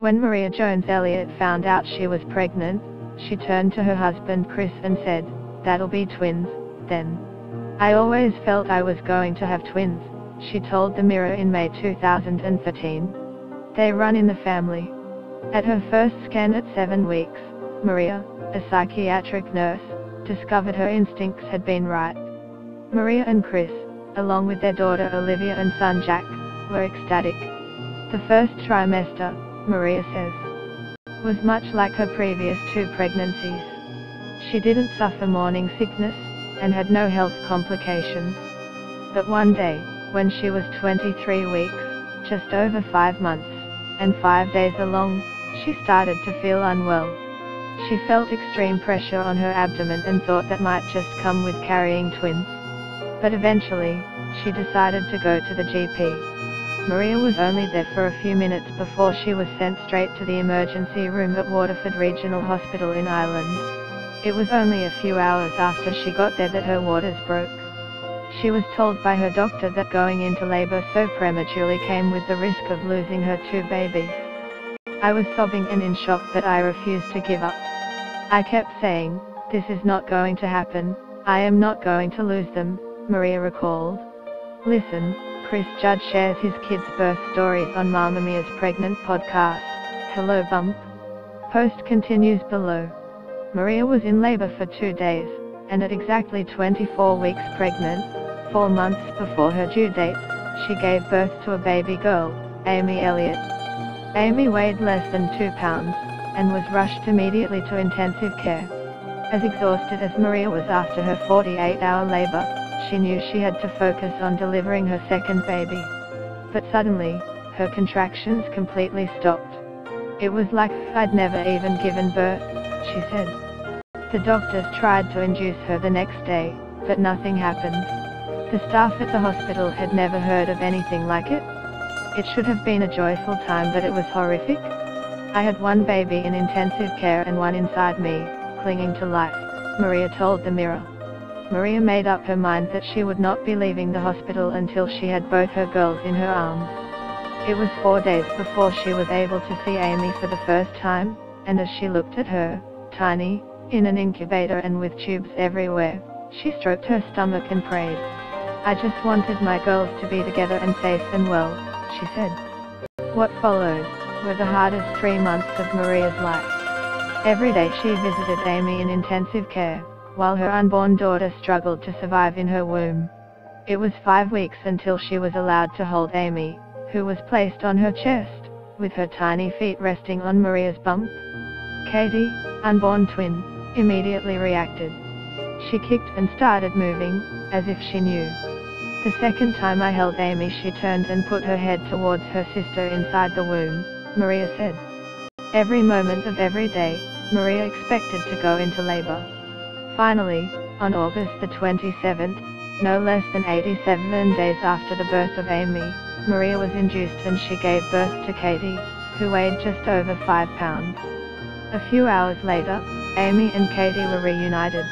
When Maria Jones Elliott found out she was pregnant, she turned to her husband Chris and said, "That'll be twins, then. I always felt I was going to have twins," she told the Mirror in May 2013. They run in the family. At her first scan at 7 weeks, Maria, a psychiatric nurse, discovered her instincts had been right. Maria and Chris, along with their daughter Olivia and son Jack, were ecstatic. The first trimester, Maria says, was much like her previous 2 pregnancies. She didn't suffer morning sickness, and had no health complications. But one day, when she was 23 weeks, just over 5 months, and 5 days along, she started to feel unwell. She felt extreme pressure on her abdomen and thought that might just come with carrying twins. But eventually, she decided to go to the GP. Maria was only there for a few minutes before she was sent straight to the emergency room at Waterford Regional Hospital in Ireland. It was only a few hours after she got there that her waters broke. She was told by her doctor that going into labor so prematurely came with the risk of losing her 2 babies. "I was sobbing and in shock, but I refused to give up. I kept saying, 'This is not going to happen, I am not going to lose them,'" Maria recalled. Listen, Chris Judd shares his kids' birth stories on Mamma Mia's Pregnant podcast. Hello Bump. Post continues below. Maria was in labor for 2 days, and at exactly 24 weeks pregnant, 4 months before her due date, she gave birth to a baby girl, Amy Elliott. Amy weighed less than 2 pounds, and was rushed immediately to intensive care. As exhausted as Maria was after her 48-hour labor, she knew she had to focus on delivering her second baby. But suddenly, her contractions completely stopped. "It was like I'd never even given birth," she said. The doctors tried to induce her the next day, but nothing happened. The staff at the hospital had never heard of anything like it. "It should have been a joyful time, but it was horrific. I had 1 baby in intensive care and 1 inside me, clinging to life," Maria told the Mirror. Maria made up her mind that she would not be leaving the hospital until she had both her girls in her arms. It was 4 days before she was able to see Amy for the first time, and as she looked at her, tiny, in an incubator and with tubes everywhere, she stroked her stomach and prayed. "I just wanted my girls to be together and safe and well," she said. What followed were the hardest 3 months of Maria's life. Every day she visited Amy in intensive care, while her unborn daughter struggled to survive in her womb. It was 5 weeks until she was allowed to hold Amy, who was placed on her chest, with her tiny feet resting on Maria's bump. Katie, unborn twin, immediately reacted. She kicked and started moving, as if she knew. "The second time I held Amy, she turned and put her head towards her sister inside the womb," Maria said. Every moment of every day, Maria expected to go into labor. Finally, on August the 27th, no less than 87 days after the birth of Amy, Maria was induced and she gave birth to Katie, who weighed just over 5 pounds. A few hours later, Amy and Katie were reunited.